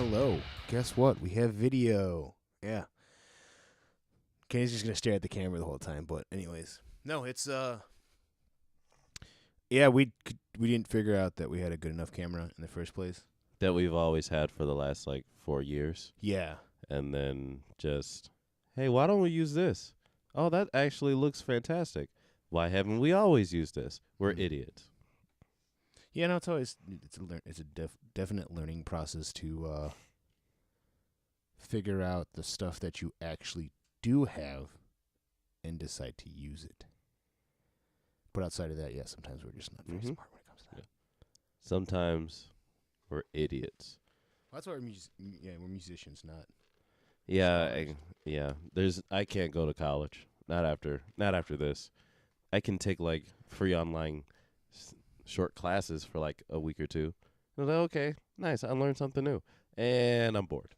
hello. Guess what? We have video. Yeah. Kenny's just gonna stare at the camera the whole time. But anyways, no, it's yeah, we didn't figure out that we had a good enough camera in the first place. That we've always had for the last 4 years. Yeah. And then just, hey, why don't we use this? Oh, that actually looks fantastic. Why haven't we always used this? We're idiots. Yeah, no, it's a definite learning process to figure out the stuff that you actually do have and decide to use it. But outside of that, yeah, sometimes we're just not very smart when it comes to that. Yeah. Sometimes we're idiots. Well, that's why we're musicians, not. Yeah, I can't go to college. Not after this. I can take free online short classes for a week or two. I was like, okay, nice. I learned something new, and I'm bored.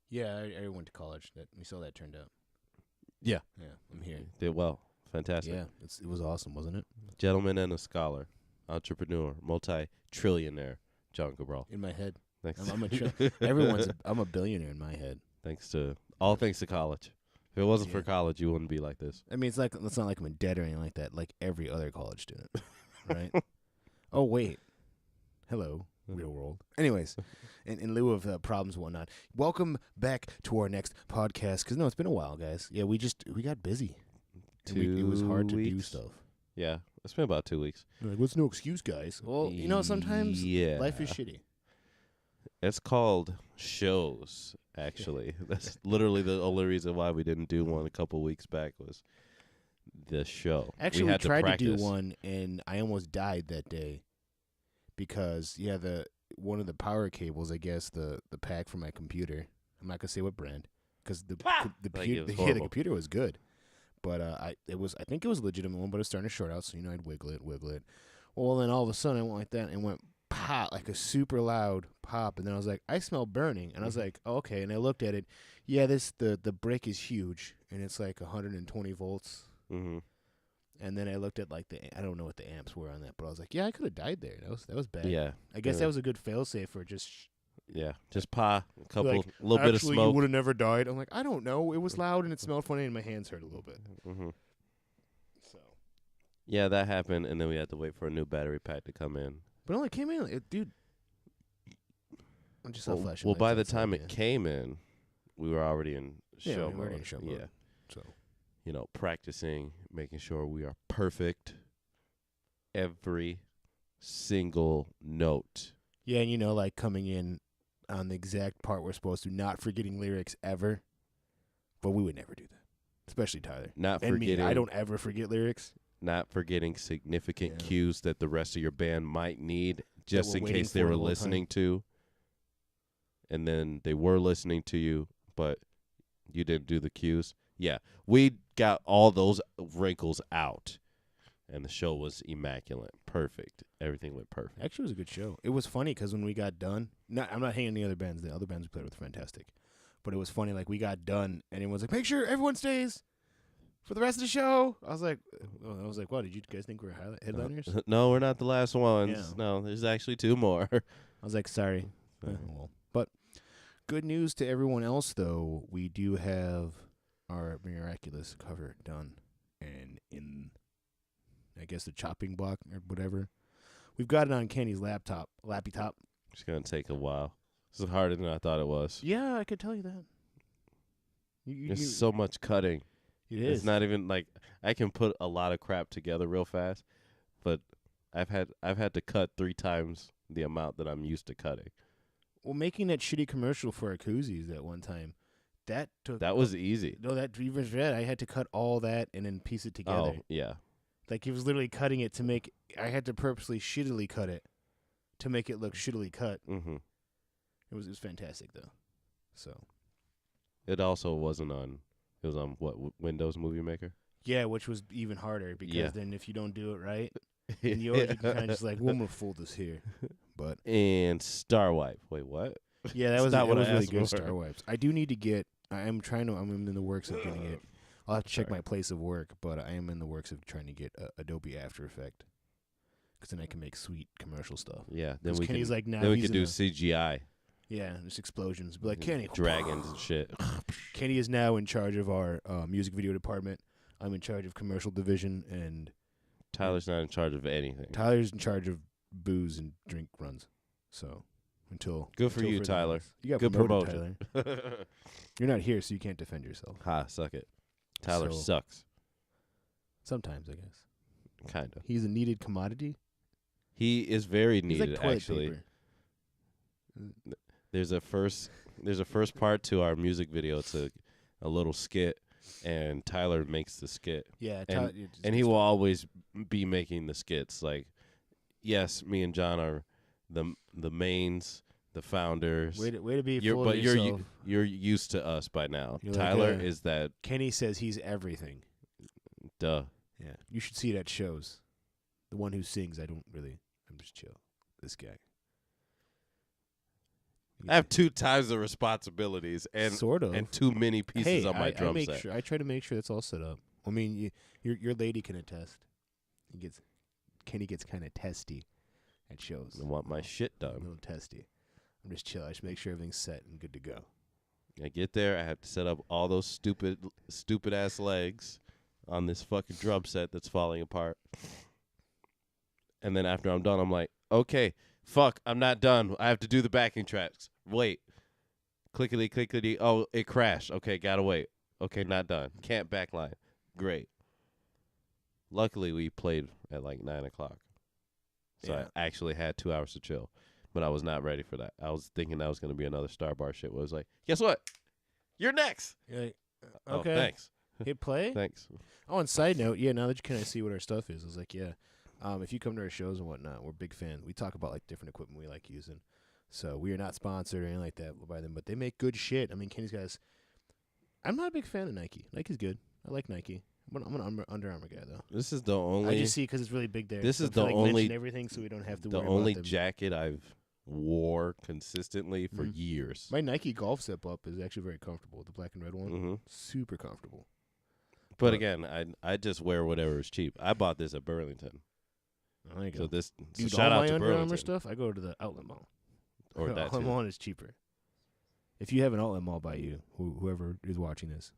Yeah, I went to college. We saw that turned out. Yeah, I'm here. Did well. Fantastic. Yeah, it was awesome, wasn't it? Gentleman and a scholar, entrepreneur, multi-trillionaire, John Cabral. In my head, Thanks. I'm a billionaire in my head. Thanks to college. If it wasn't for college, you wouldn't be like this. I mean, it's not like I'm in debt or anything like that. Like every other college student, right? Oh wait, hello, real world. Anyways, in lieu of problems and whatnot, welcome back to our next podcast. Because it's been a while, guys. Yeah, we got busy. It was hard to do stuff. Yeah, it's been about 2 weeks. Like, what's no excuse, guys? Well, sometimes life is shitty. It's called shows, actually. That's literally the only reason why we didn't do one a couple weeks back was the show. Actually, we tried to do one, and I almost died that day because, one of the power cables, I guess, the pack for my computer, I'm not going to say what brand, because the computer was good. But I think it was a legitimate one, but it was starting to short out, so I'd wiggle it. Well, then all of a sudden I went like that and went pop, like a super loud pop, and then I was like, I smell burning, and I was like, oh, okay, and I looked at it. Yeah, the break is huge, and it's like 120 volts. Mm-hmm. And then I looked at I don't know what the amps were on that, but I was like, yeah, I could have died there. That was bad. Yeah, I guess that was a good failsafe for just. Just a little bit of smoke. Actually, you would have never died. I'm like, I don't know. It was loud and it smelled funny, and my hands hurt a little bit. Mm-hmm. So. Yeah, that happened, and then we had to wait for a new battery pack to come in. But it only came in, dude. I'm just flashing. Well, by the time it came in, we were already in show mode. We were in show mode. Yeah. So. Practicing, making sure we are perfect. Every single note. Yeah, and coming in on the exact part we're supposed to, not forgetting lyrics ever. But we would never do that, especially Tyler. Not forgetting. Me, I don't ever forget lyrics. Not forgetting significant cues that the rest of your band might need, just in case they were listening to. And then they were listening to you, but you didn't do the cues. Yeah, we got all those wrinkles out. And the show was immaculate. Perfect. Everything went perfect. Actually, it was a good show. It was funny because when we got done, I'm not hating the other bands. The other bands we played with were fantastic. But it was funny, we got done, and everyone was like, make sure everyone stays for the rest of the show. I was like, what, did you guys think we were headliners? No, we're not the last ones. Yeah. No, there's actually 2 more. I was like, sorry. But good news to everyone else, though. We do have our Miraculous cover done. And in... I guess the chopping block or whatever. We've got it on Kenny's lappy top. It's going to take a while. This is harder than I thought it was. Yeah, I could tell you that. There's so much cutting. It is. It's not even I can put a lot of crap together real fast, but I've had to cut 3 times the amount that I'm used to cutting. Well, making that shitty commercial for our koozies that one time, that was easy. No, that Dreamers Red, I had to cut all that and then piece it together. Oh, yeah. He was literally cutting it to make... I had to purposely shittily cut it to make it look shittily cut. Mm-hmm. It was fantastic, though. So... It also wasn't on... It was on, Windows Movie Maker? Yeah, which was even harder because then if you don't do it right, in yours you can kind of just well, I'm going to fold this here. But and Star Wipe. Wait, what? Yeah, that was really good, Star Wipes. I do need to get... I'm in the works of getting it. I'll have to check my place of work, but I am in the works of trying to get Adobe After Effects. Because then I can make sweet commercial stuff. Yeah. Then we Kenny's can, like, nah, then we could do CGI. Yeah, just explosions. Be like, Kenny. Dragons and shit. Kenny is now in charge of our music video department. I'm in charge of commercial division, and Tyler's not in charge of anything. Tyler's in charge of booze and drink runs. So good for you, Tyler. You got good promotion. Tyler. You're not here, so you can't defend yourself. Ha, suck it. Tyler sucks. Sometimes, I guess. Kind of. He's a needed commodity. He is very needed, like toilet actually. Paper. There's a first part to our music video. It's a little skit, and Tyler makes the skit. Yeah, and he will always be making the skits. Like, yes, me and John are the mains, the founders. Way to be full of yourself. You're used to us by now. You're Tyler like, is that. Kenny says he's everything. Duh. Yeah, you should see it at shows. The one who sings, I'm just chill. This guy. I have 2 times the responsibilities and sort of and too many pieces on my drum set. I try to make sure that's all set up. I mean, your lady can attest. Kenny gets kind of testy at shows. I want my shit done. A little testy. I'm just chill. I just make sure everything's set and good to go. I get there. I have to set up all those stupid ass legs on this fucking drum set that's falling apart. And then after I'm done, I'm like, okay, fuck, I'm not done. I have to do the backing tracks. Wait. Clickety. Oh, it crashed. Okay, gotta wait. Okay, not done. Can't backline. Great. Luckily, we played at like 9 o'clock. So yeah. I actually had 2 hours to chill. But I was not ready for that. I was thinking that was going to be another Star Bar shit. Where it was like, guess what? You're next. You're like, okay. Oh, thanks. Hit play? Thanks. Oh, and side note, yeah, now that you kind of see what our stuff is, I was like, yeah, if you come to our shows and whatnot, we're big fans. We talk about like different equipment we like using. So we are not sponsored or anything like that by them, but they make good shit. I mean, Kenny's guys. I'm not a big fan of Nike. Nike's good. I like Nike. I'm an Under Armour guy though. This is the only. I just see because it's really big there. This is the like only everything, so we don't have to. The worry only about them. jacket I've wore consistently for years. My Nike golf step up is actually very comfortable. The black and red one, super comfortable. But again, I just wear whatever is cheap. I bought this at Burlington. Oh, there you so go. So shout out to Under Burlington. Armour stuff. I go to the outlet mall. Or that outlet too. mall is cheaper. If you have an outlet mall by you, whoever is watching this,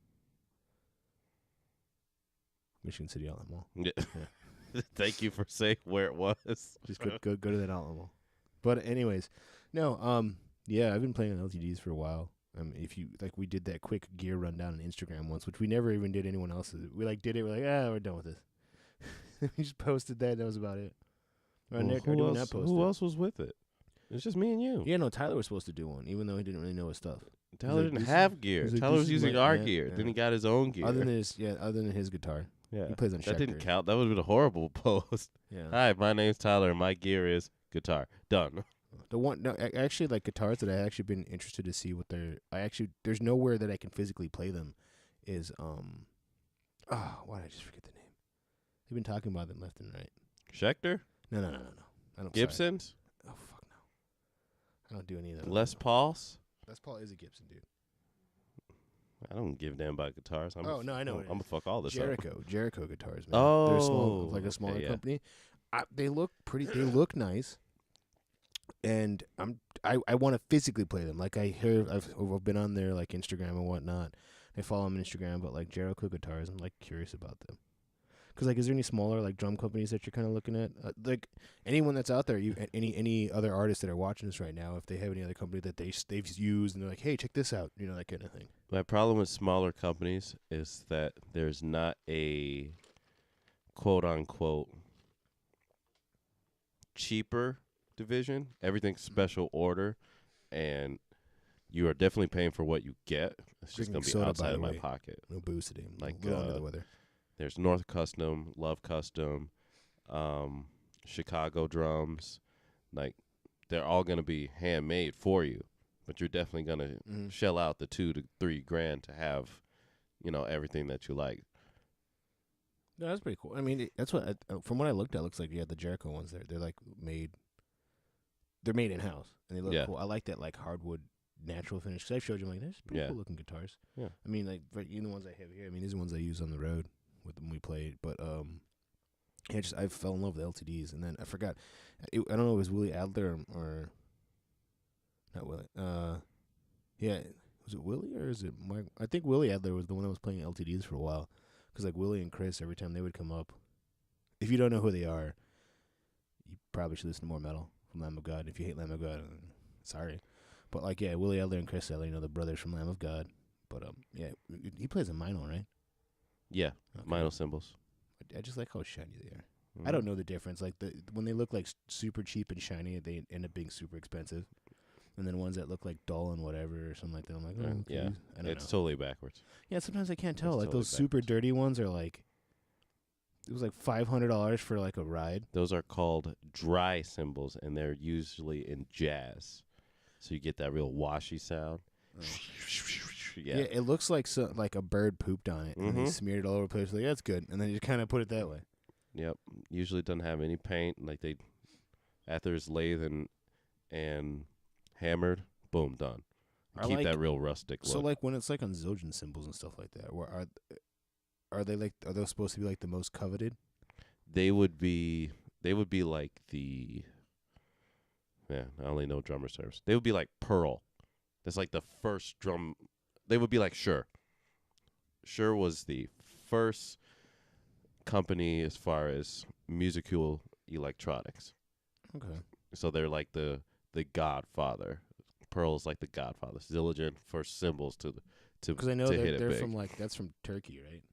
Michigan City Outlet Mall. Yeah. Thank you for saying where it was. Just go to that outlet mall. But anyways, no, yeah, I've been playing on LTDs for a while. If you like, we did that quick gear rundown on Instagram once, which we never even did anyone else's. We like did it. We're like, we're done with this. We just posted that. That was about it. Who else was with it? It's just me and you. Yeah, no, Tyler was supposed to do one, even though he didn't really know his stuff. Tyler didn't have gear. Tyler was using our gear. Yeah. Then he got his own gear. Other than his guitar. Yeah, he plays on that Schecter. didn't count. That would have been a horrible post. Yeah. Hi, my name's Tyler, and my gear is guitar. Done. The one, no, actually, like guitars that I actually been interested to see what they're. There's nowhere that I can physically play them. Is why did I just forget the name? They've been talking about them left and right. Schecter? No. I don't. Gibsons? Sorry. Oh fuck no. I don't do any of that. Les Pauls? Les Paul is a Gibson, dude. I don't give a damn about guitars. I know. I'm gonna fuck all this up. Jericho guitars, man. Oh, they're small, like a smaller company. They look pretty. They look nice, and I want to physically play them. Like I've been on their like Instagram and whatnot. I follow them on Instagram, but like Jericho guitars, I'm like curious about them. Cause like, is there any smaller like drum companies that you're kind of looking at? Like anyone that's out there, any other artists that are watching this right now, if they have any other company that they've used and they're like, hey, check this out, that kind of thing. My problem with smaller companies is that there's not a quote unquote cheaper division. Everything's special order, and you are definitely paying for what you get. It's just gonna be outside of my pocket. No booze today. Like the weather. There's North Custom, Love Custom, Chicago Drums. Like, they're all going to be handmade for you, but you're definitely going to shell out the $2,000 to $3,000 to have, everything that you like. No, that's pretty cool. I mean, that's what from what I looked at, it looks like the Jericho ones. They're like made. They're made in house, and they look cool. I like that like hardwood natural finish. Cause I showed you, I'm like, there's pretty cool looking guitars. Yeah. I mean, like even the ones I have here. I mean, these are the ones I use on the road. With them we played, but I fell in love with LTDs, and then I forgot. I don't know if it was Willie Adler or Not Willie. Yeah. Was it Willie or is it Mike? I think Willie Adler was the one that was playing LTDs for a while. Because, like, Willie and Chris, every time they would come up, if you don't know who they are, you probably should listen to more metal from Lamb of God. If you hate Lamb of God, sorry. But, like, yeah, Willie Adler and Chris Adler, the brothers from Lamb of God. But, yeah, he plays a Mino, right? Yeah, okay. Mino cymbals. I just like how shiny they are. I don't know the difference. Like, when they look, like, super cheap and shiny, they end up being super expensive. And then ones that look like dull and whatever or something like that, I'm like, oh, okay. Yeah, it's totally backwards. Yeah, sometimes I can't tell. Like, those super dirty ones are like, it was like $500 for like a ride. Those are called dry cymbals, and they're usually in jazz. So you get that real washy sound. Oh. Yeah, it looks like like a bird pooped on it, and they smeared it all over the place. Like, yeah, it's good. And then you kind of put it that way. Yep. Usually doesn't have any paint. Like, after it's lathed and hammered, boom, done. Keep that real rustic look. So, like, when it's like on Zildjian cymbals and stuff like that, are those supposed to be like the most coveted? They would be like the, I only know drummer terms. They would be like Pearl. That's like the first drum. They would be like Shure. Shure was the first company as far as musical electronics. Okay. So they're like the Godfather. Pearl is like the Godfather. Zildjian first cymbals to because I know they're from that's from Turkey, right?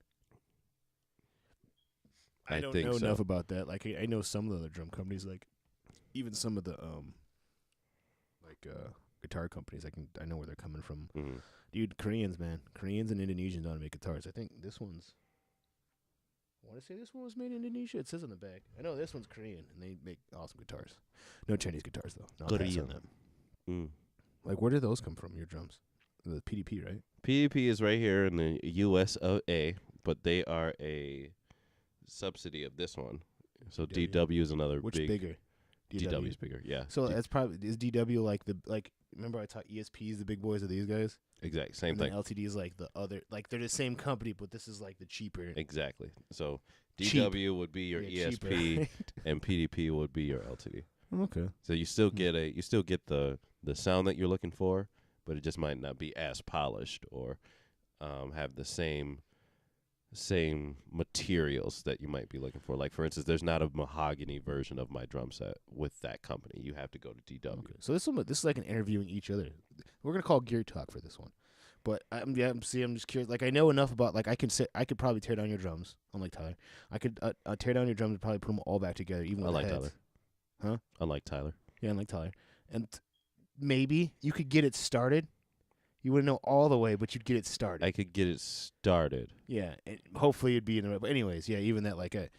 I don't know enough about that. Like, I know some of the drum companies, like even some of the guitar companies. I know where they're coming from. Mm-hmm. Dude, Koreans and Indonesians don't make guitars. I think this one's. I want to say this one was made in Indonesia. It says on the back. I know this one's Korean, and they make awesome guitars. No Chinese guitars though. Korean. Like, where did those come from? Your drums, the PDP, right? PDP is right here in the US of A, but they are a subsidy of this one. So DW is another Which bigger? DW is bigger, yeah. So that's probably is DW like remember I taught ESPs, the big boys of these guys? Exactly, same thing. LTD is like the other, like they're the same company, but this is like the cheaper. Exactly. So DW would be your ESP, cheaper, right? And PDP would be your LTD. Okay. So you still get the sound that you're looking for, but it just might not be as polished or have the same materials that you might be looking for. Like, for instance, there's not a mahogany version of my drum set with that company. You have to go to DW. Okay. So this is like an interviewing each other. We're gonna call Gear Talk for this one. But I'm just curious. Like, I know enough about, like, I could probably tear down your drums. Unlike Tyler, I could tear down your drums and probably put them all back together, even with the heads. Tyler. Huh? Unlike Tyler. Yeah, unlike Tyler. And maybe you could get it started. You wouldn't know all the way, but you'd get it started. I could get it started. Yeah, and hopefully it'd be in the right. But anyways, yeah, even that, like, there's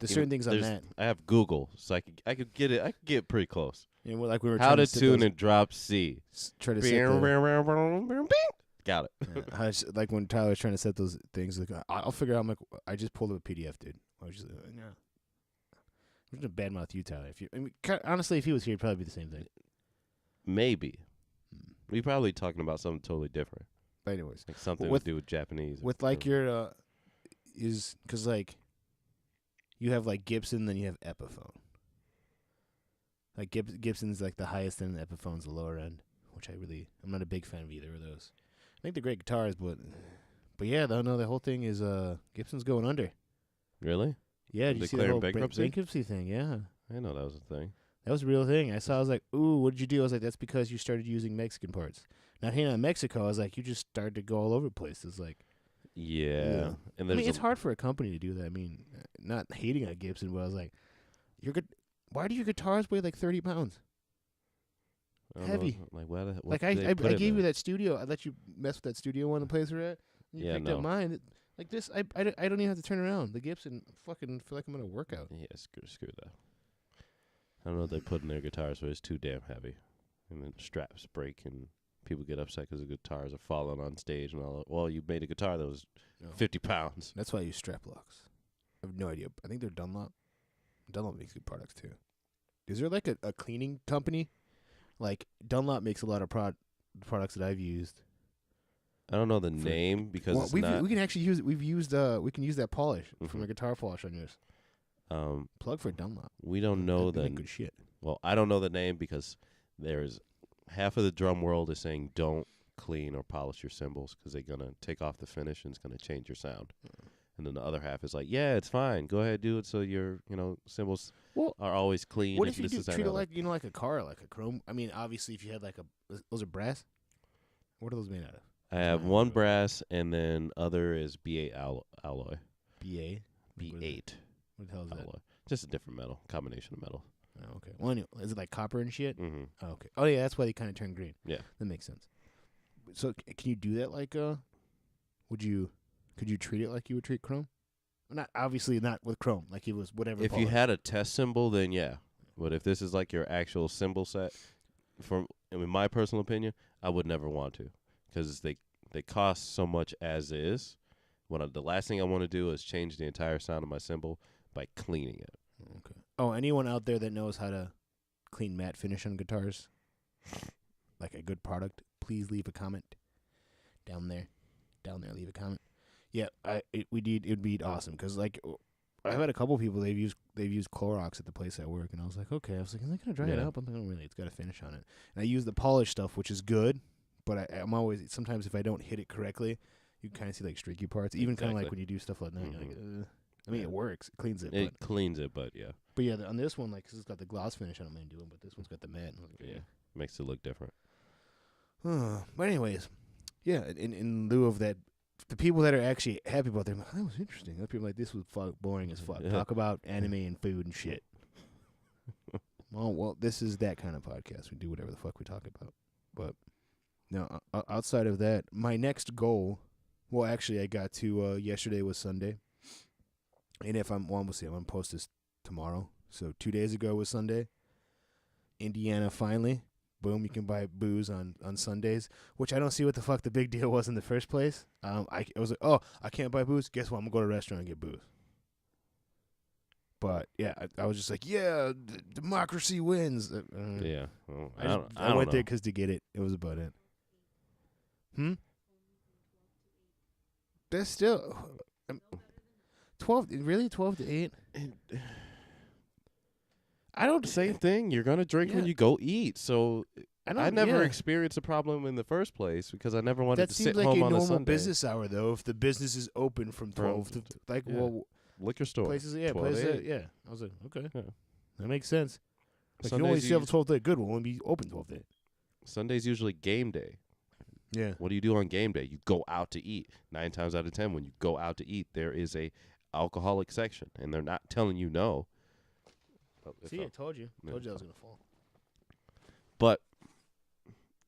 certain things on that. I have Google, so I could get it. I could get pretty close. Yeah, well, like we were how to tune and drop C. Try to got it. Yeah, like when Tyler was trying to set those things, like I'll figure out. I'm like, I just pulled up a PDF, dude. I was just yeah. I'm just gonna badmouth you, Tyler. Honestly, if he was here, it'd probably be the same thing. Maybe. We're probably talking about something totally different. But anyways, like something to do with Japanese. With like your is because like you have like Gibson, then you have Epiphone. Like Gibson's like the highest end, and Epiphone's the lower end, which I'm not a big fan of either of those. I think they're great guitars, but yeah, the whole thing is Gibson's going under. Really? Yeah, did you see the whole bankruptcy thing? Yeah, I know that was a thing. That was a real thing. I was like, ooh, what did you do? I was like, that's because you started using Mexican parts. Not hating on Mexico. I was like, you just started to go all over the place. It's like, yeah. And I mean, it's hard for a company to do that. I mean, not hating on Gibson, but I was like, you're good. Why do your guitars weigh like 30 pounds? Heavy. Like, what like I gave you that studio. I let you mess with that studio one, the place we're at. You picked up mine. Like this, I don't even have to turn around. The Gibson, fucking feel like I'm gonna work out. Yeah, screw that. I don't know what they put in their guitars, but it's too damn heavy. And then straps break, and people get upset because the guitars are falling on stage and all that. Well, you made a guitar that was 50 pounds. That's why I use strap locks. I have no idea. I think they're Dunlop. Dunlop makes good products, too. Is there, like, a cleaning company? Like, Dunlop makes a lot of products that I've used. I don't know the name because we can actually use it. We can use that polish from a guitar polish on yours. Plug for Dunlop. We don't know good shit. Well, I don't know the name because there's half of the drum world is saying don't clean or polish your cymbals because they're gonna take off the finish and it's gonna change your sound. And then the other half is like, yeah, it's fine. Go ahead, do it so your cymbals are always clean. What if you treat it like like a car, like a chrome? I mean, obviously, if you had like those are brass. What are those made out of? I have one brass, and then other is B8 alloy. B8. What the hell is alloy. that? Just a different metal, combination of metal. Oh, okay. Well, anyway, is it like copper and shit? Mm-hmm. Oh, okay. Oh, yeah, that's why they kind of turn green. Yeah, that makes sense. So, can you do that? Like, could you treat it like you would treat chrome? Not obviously not with chrome, like it was whatever. If you had a test cymbal, then yeah. But if this is like your actual cymbal set, in my personal opinion, I would never want to, because they cost so much as is. The last thing I want to do is change the entire sound of my cymbal by cleaning it. Okay. Oh, anyone out there that knows how to clean matte finish on guitars, like a good product, please leave a comment down there. Leave a comment. Yeah, it would be awesome because like I've had a couple people they've used Clorox at the place I work, and I was like, okay, is it gonna dry it up? I'm like, oh, really, it's got a finish on it. And I use the polish stuff, which is good, but I'm always sometimes if I don't hit it correctly, you kind of see like streaky parts. Even kind of like when you do stuff like that, you're like, I mean, it works, it cleans it. It cleans it, but yeah. But yeah, on this one, like, 'cause it's got the gloss finish, I don't mind doing, but this one's got the matte. Yeah, makes it look different. But anyways, yeah. In lieu of that, the people that are actually happy about that, that was interesting. Other people like this was boring as fuck. Talk about anime and food and shit. Well, this is that kind of podcast. We do whatever the fuck we talk about. But no, outside of that, my next goal. Well, actually, I got to yesterday was Sunday. And if I'm gonna post this tomorrow. So 2 days ago was Sunday. Indiana finally, boom, you can buy booze on Sundays, which I don't see what the fuck the big deal was in the first place. I was like, oh, I can't buy booze. Guess what? I'm gonna go to a restaurant and get booze. But yeah, I was just like, yeah, democracy wins. Yeah, well, I went there because to get it. It was about it. That's still 12. Really, 12 to 8. I don't. Same thing. You're gonna drink when you go eat. So I never experienced a problem in the first place because I never wanted to sit home on a Sunday. That seems like a normal business hour, though. If the business is open from 12 to liquor store places, I was like, okay, that makes sense. Like you only have a 12 day. Good, won't be open 12 day. Sunday's usually game day. Yeah. What do you do on game day? You go out to eat. 9 times out of 10, when you go out to eat, there is a alcoholic section, and they're not telling you no. See, I told you. I told you I was gonna fall. But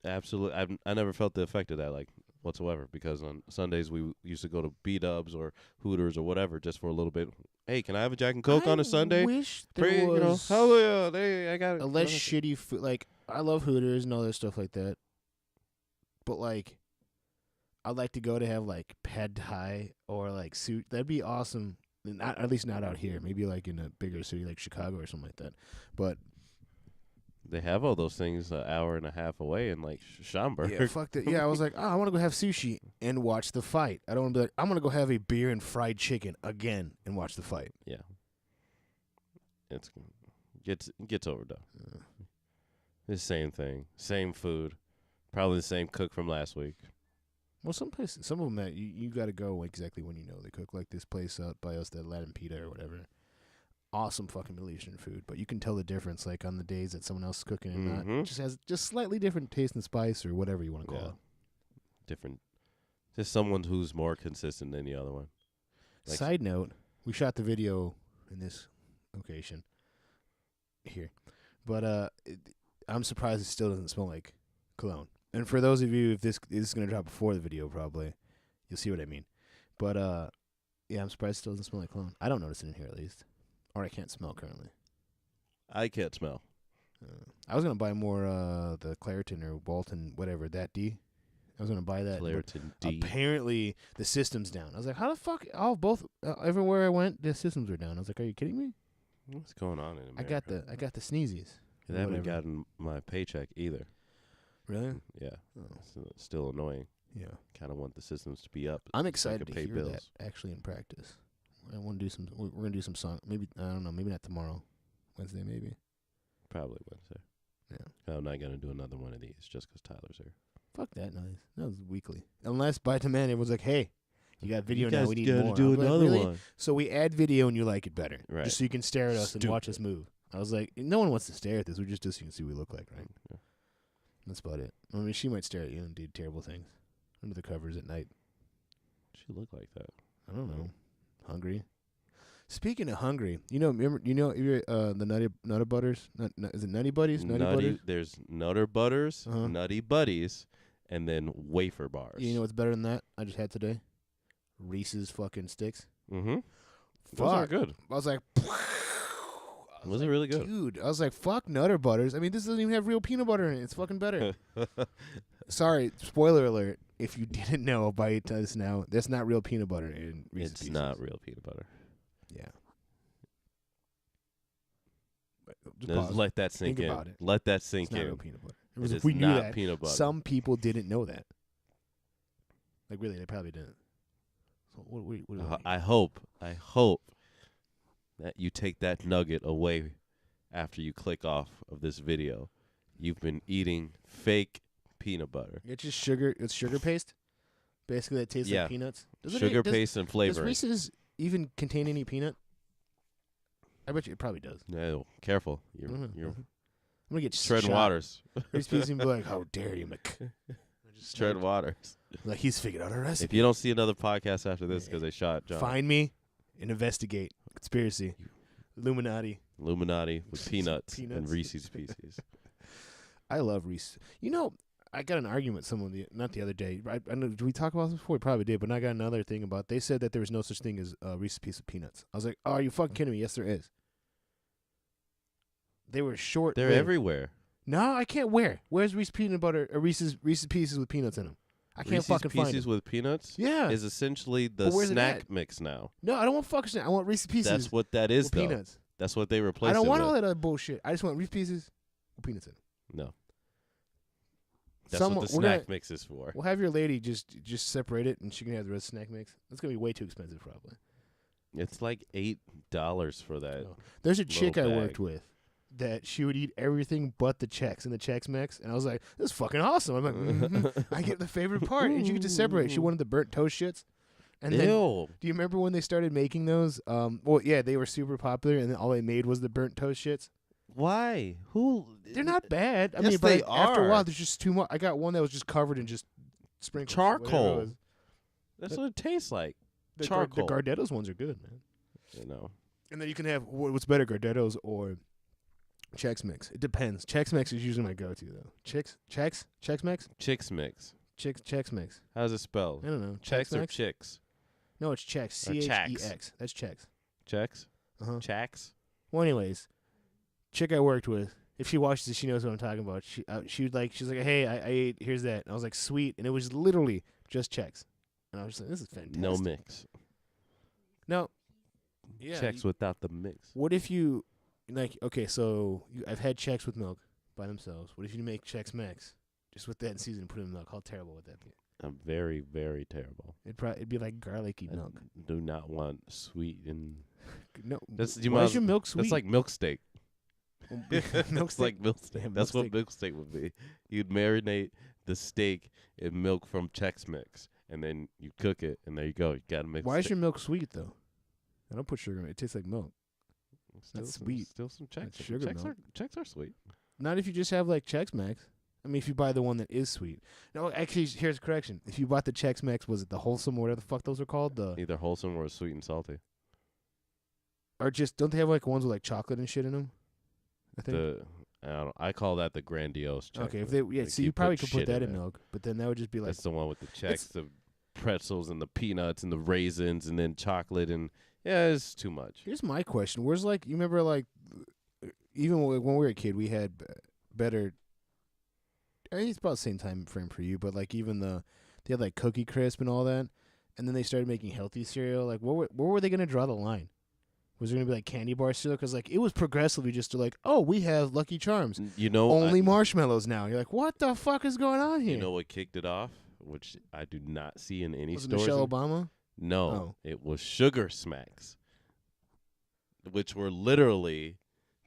absolutely, I never felt the effect of that like whatsoever because on Sundays we used to go to B-Dubs or Hooters or whatever just for a little bit. Hey, can I have a Jack and Coke on a Sunday? I wish there was hallelujah. I got a less shitty food. Like I love Hooters and all that stuff like that. But like, I'd like to go to have like pad thai or like suit. That'd be awesome. Not at least not out here. Maybe like in a bigger city like Chicago or something like that. But they have all those things an hour and a half away in like Schaumburg. Yeah, fuck that. Yeah, I was like, oh, I want to go have sushi and watch the fight. I don't want to be like, I'm gonna go have a beer and fried chicken again and watch the fight. Yeah, gets overdone. It's the same thing, same food, probably the same cook from last week. Well, some of them that you got to go exactly when you know they cook. Like this place out by us, that Latin Pita or whatever. Awesome fucking Middle Eastern food, but you can tell the difference like on the days that someone else is cooking and not. It just has just slightly different taste and spice or whatever you want to call it. Different. Just someone who's more consistent than the other one. Like side note, we shot the video in this location here, but I'm surprised it still doesn't smell like cologne. And for those of you, if this is going to drop before the video, probably, you'll see what I mean. But, yeah, I'm surprised it still doesn't smell like cologne. I don't notice it in here, at least. Or I can't smell currently. I can't smell. I was going to buy more the Claritin or Walton, whatever, that D. I was going to buy that. Claritin D. Apparently, the system's down. I was like, how the fuck? Everywhere I went, the systems were down. I was like, are you kidding me? What's going on in America? I got the sneezies. I haven't gotten my paycheck either. Really? Yeah. Oh. It's still annoying. Yeah. Kind of want the systems to be up. I'm excited to hear bills. That actually in practice. I want to do some. We're gonna do some song. Maybe I don't know. Maybe not tomorrow. Wednesday, maybe. Probably Wednesday. Yeah. I'm not gonna do another one of these just because Tyler's here. Fuck that noise. That was weekly. Unless by demand everyone's like, hey, you got video now. We need gotta more. do I'm like, another really? one. So we add video and you like it better, Right. just so you can stare at us and watch us move. I was like, no one wants to stare at this. We just so you can see what we look like, right? Yeah. That's about it. I mean, she might stare at you and do terrible things under the covers at night. She look like that. I don't know. Hungry. Speaking of hungry, remember the Nutter Butters? Is it Nutty Buddies? Nutty Butters? There's Nutter Butters, Uh-huh. Nutty Buddies, and then wafer bars. You know what's better than that? I just had today. Reese's fucking sticks. Mm-hmm. Fuck. Those are good. I was like, Was it really good? dude. I was like, fuck Nutter Butters. I mean, this doesn't even have real peanut butter in it. It's fucking better. Sorry, spoiler alert. If you didn't know, by this now, that's not real peanut butter in Reese's It's Pieces. not real peanut butter. Yeah. Just let that sink Think in. about it. Let that It's sink not in. real peanut butter. It If is we knew not that, peanut butter. some people didn't know that. Like, really, they probably didn't. So what do you I hope that you take that nugget away after you click off of this video. You've been eating fake peanut butter. It's just sugar. It's sugar paste. Basically, that tastes like peanuts. Sugar paste and Does flavoring. Reese's even contain any peanut? I bet you it probably does. No, careful. You're I'm gonna get treading shot. waters. Reese's Pieces and be like, "How dare you, Mc?" Tread waters. Like he's figured out a recipe. If you don't see another podcast after this because they shot John. Find me and investigate conspiracy, Illuminati. Illuminati with peanuts and Peanuts. Reese's Pieces. I love Reese. I got an argument with someone not the other day. I know, did we talk about this before? We probably did, but I got another thing about. They said that there was no such thing as Reese's Piece of peanuts. I was like, "Oh, are you fucking kidding me?" Yes, there is. They were short. They're everywhere. No, I can't. Where's Reese's peanut butter? Or Reese's Pieces with peanuts in them? I can't Reese's fucking find Pieces them. with peanuts Yeah. is essentially the But where's it snack at? mix now. No, I don't want fucking snack. I want Reese's Pieces. That's what that is, with though. peanuts. That's what they replaced I don't it want with. all that other bullshit. I just want Reese's Pieces with peanuts in them. No. That's what the snack mix is for. We'll have your lady just separate it, and she can have the rest of the snack mix. That's gonna be way too expensive, probably. It's like $8 for that. No. There's a chick I bag. worked with that she would eat everything but the Chex in the Chex Mix, and I was like, "This is fucking awesome." I'm like, I get the favorite part, and she get to separate. She wanted the burnt toast shits. And then, Ew. do you remember when they started making those? Well, yeah, they were super popular, and then all they made was the burnt toast shits. Why? Who? They're not bad. I Yes, mean, but they after a are. while, there's just too much. I got one that was just covered in just sprinkles. Charcoal. whatever it was. That's what it tastes like. The Charcoal. Gardettos ones are good, man. You know. And then you can have what's better, Gardettos or Chex Mix. It depends. Chex Mix is usually my go-to though. Chex Mix, Chicks Mix. Chex Mix. How's it spelled? I don't know. Chex or Mix? chicks? No, it's Chex. Or Chex. That's Chex. Checks? Uh-huh. Chacks? Well, anyways, chick I worked with. If she watches it, she knows what I'm talking about. She's like, "Hey, I ate. Here's that." And I was like, "Sweet," and it was literally just Chex. And I was like, "This is fantastic." No mix. No. Yeah. Checks without the mix. What if you, okay, so I've had Chex with milk by themselves. What if you make Chex Mix just with that in season and put it in milk? How terrible would that be? I'm very, very terrible. It'd be like garlicky milk. I do not want sweet and No. you Why might is your milk sweet? That's like milk steak. Milk It's like milk steak. Damn, That's milk what milk steak would be. You'd marinate the steak in milk from Chex Mix, and then you cook it, and there you go. You gotta mix. Why is your milk sweet though? I don't put sugar in it. It tastes like milk. still that's some, sweet? Still some Chex. That's sugar milk. Chex are sweet. Not if you just have like Chex Mix. I mean, if you buy the one that is sweet. No, actually, here's a correction. If you bought the Chex Mix, was it the wholesome or whatever the fuck those are called? Either wholesome or sweet and salty. Or just don't they have like ones with like chocolate and shit in them? I think. I don't know. I call that the grandiose Chex. Okay, if they Like, so you probably could put shit that in there. milk, but then that would just be like That's the one with the Chex, the pretzels and the peanuts and the raisins and then chocolate and it's too much. Here's my question: where's like you remember like even when we were a kid, we had better. I think it's about the same time frame for you, but like even they had like Cookie Crisp and all that, and then they started making healthy cereal. Like where were they gonna draw the line? Was there gonna be like candy bar cereal? Because like it was progressively just to like, oh, we have Lucky Charms, You know, only marshmallows now. You're like, what the fuck is going on here? You know what kicked it off, which I do not see in any was it stores. Michelle Obama? No, Oh. it was Sugar Smacks, which were literally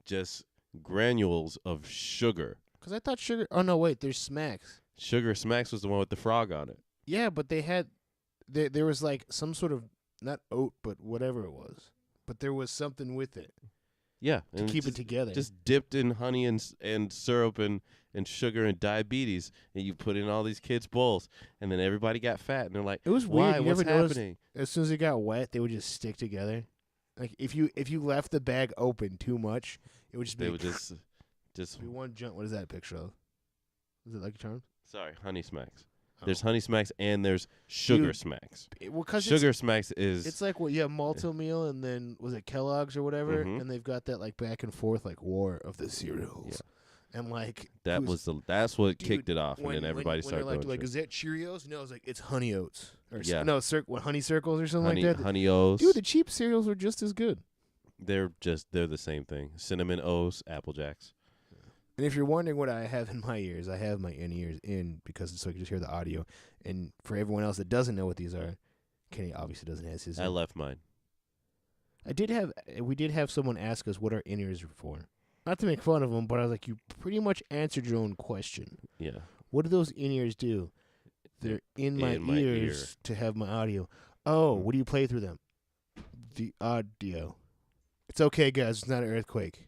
just granules of sugar. Because I thought Sugar... Oh, no, wait. There's Smacks. Sugar Smacks was the one with the frog on it. Yeah, but they had... There was like some sort of... Not oat, but whatever it was. But there was something with it. Yeah. To keep it together. Just dipped in honey and syrup and sugar and diabetes. And you put in all these kids' bowls. And then everybody got fat. And they're like, it was why? weird. What's happening? As soon as it got wet, they would just stick together. Like, if you left the bag open too much, it would just be... They would just be one jump. What is that a picture of? Is it Lucky Charms? Sorry, Honey Smacks. Oh. There's Honey Smacks and there's Sugar Smacks. Well, cause Sugar Smacks is... It's like, well, you have Malto Meal and then, was it Kellogg's or whatever? Mm-hmm. And they've got that, like, back and forth, like, war of the cereals. Yeah. And, like... That's what kicked it off. And then everybody started when going... like, is that Cheerios? No, it's like, it's Honey Oats. Or yeah. No, Honey Circles or something like that. Honey O's. Dude, the cheap cereals were just as good. They're the same thing. Cinnamon O's, Apple Jacks. And if you're wondering what I have in my ears, I have my in-ears in because it's so I can just hear the audio. And for everyone else that doesn't know what these are, Kenny obviously doesn't have his. I left mine. We did have someone ask us what our in-ears are for. Not to make fun of them, but I was like, you pretty much answered your own question. Yeah. What do those in-ears do? They're in my ears to have my audio. Oh, what do you play through them? The audio. It's okay, guys. It's not an earthquake.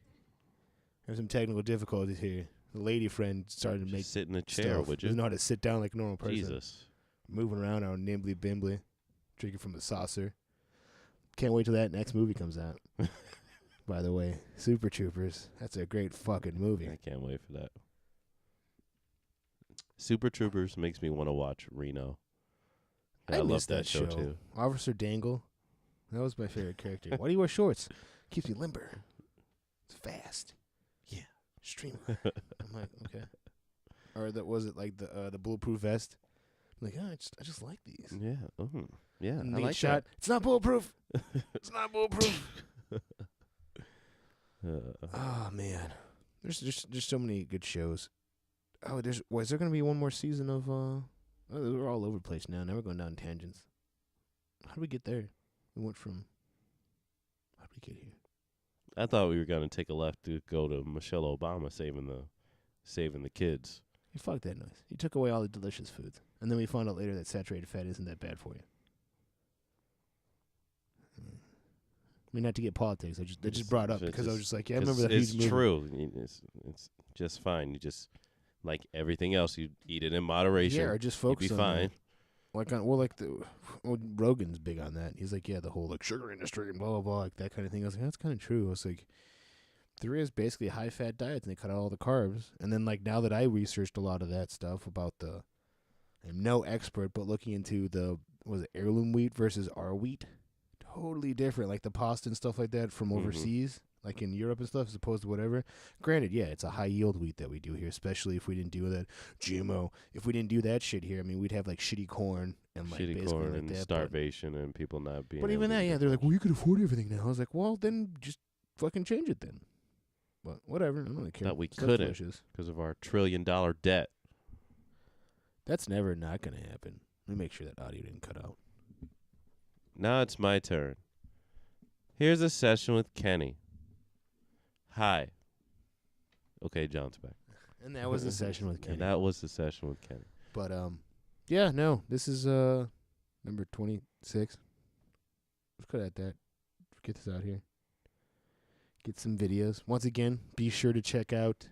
There's some technical difficulties here. The lady friend started to make sit in a chair, stuff. would you? Doesn't know how to sit down like a normal person. Jesus. Moving around all nimbly bimbly, drinking from the saucer. Can't wait till that next movie comes out. By the way, Super Troopers. That's a great fucking movie. I can't wait for that. Super Troopers makes me want to watch Reno. I love that show too. Officer Dangle. That was my favorite character. Why do you wear shorts? Keeps me limber. It's fast. Yeah. Streamline. I'm like, okay. Or was it like the bulletproof vest? I'm like, I just like these. Yeah. Yeah. And I like shot. It's not bulletproof. It's not bulletproof. Oh man, there's so many good shows. Oh, is there gonna be one more season of? We're all over the place now. Now we're going down tangents. How did we get there? We went from. How did we get here? I thought we were gonna take a left to go to Michelle Obama saving the kids. You fuck that noise. You took away all the delicious foods, and then we found out later that saturated fat isn't that bad for you. I mean, not to get politics. I just brought up because I was just like, yeah, I remember that huge movie. It's true. It's just fine. You just, like everything else, you eat it in moderation. Yeah, or just focus on fine. Rogan's big on that. He's like, yeah, the whole like sugar industry and blah blah blah, like that kind of thing. I was like, that's kind of true. I was like, there is basically high fat diets and they cut out all the carbs. And then like now that I researched a lot of that stuff about I'm no expert, but looking into heirloom wheat versus our wheat. Totally different, like the pasta and stuff like that from overseas, like in Europe and stuff, as opposed to whatever. Granted, yeah, it's a high yield wheat that we do here, especially if we didn't do that GMO. If we didn't do that shit here, I mean, we'd have like shitty corn and like shitty basically corn like and that, starvation and people not being. But even that, yeah, they're like, well, you could afford everything now. I was like, well, then just fucking change it then. But whatever, I don't really care. That we couldn't because of our $1 trillion debt. That's never not gonna happen. Let me make sure that audio didn't cut out. Now it's my turn. Here's a session with Kenny. Hi. Okay, John's back. And that was the session with Kenny. And that was the session with Kenny. But yeah, no, this is number 26. Let's cut at that. Get this out here. Get some videos. Once again, be sure to check out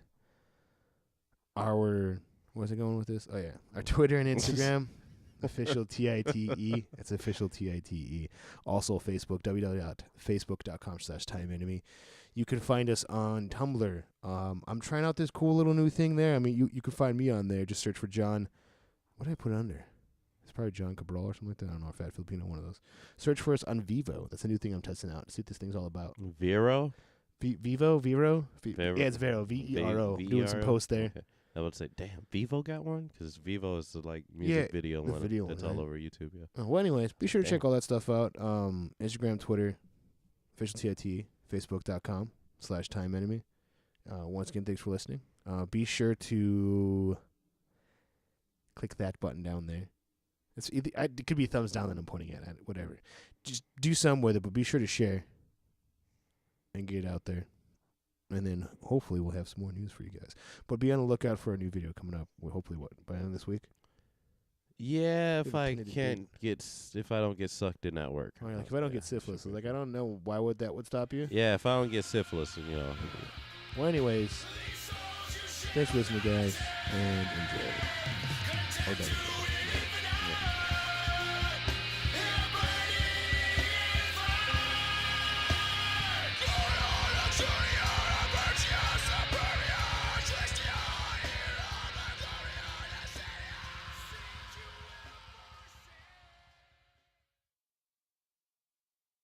our. Where's it going with this? Oh yeah, our Twitter and Instagram. Official TITE. It's official TITE. Also Facebook, www.facebook.com/TimeEnemy. You can find us on Tumblr. I'm trying out this cool little new thing there. I mean, you can find me on there. Just search for John. What did I put under? It's probably John Cabral or something like that. I don't know, Fat Filipino, one of those. Search for us on Vivo. That's a new thing I'm testing out. See what this thing's all about. Vero? Vero? Vero? Yeah, it's Vero. VERO. Doing some posts there. Okay. I would say, damn, Vivo got one? Because Vivo is the music video one. That's all over YouTube, yeah. Well, anyways, be sure to check all that stuff out. Instagram, Twitter, official TIT, Facebook.com/TimeEnemy. Once again, thanks for listening. Be sure to click that button down there. It could be thumbs down that I'm pointing at, whatever. Just do some with it, but be sure to share and get it out there. And then hopefully we'll have some more news for you guys. But be on the lookout for a new video coming up. Well, hopefully, by the end of this week? Yeah, if I don't get sucked in at work. Oh, yeah, like if I don't get syphilis, I don't know why that would stop you. Yeah, if I don't get syphilis, Well, anyways, thanks for listening, guys, and enjoy. Okay.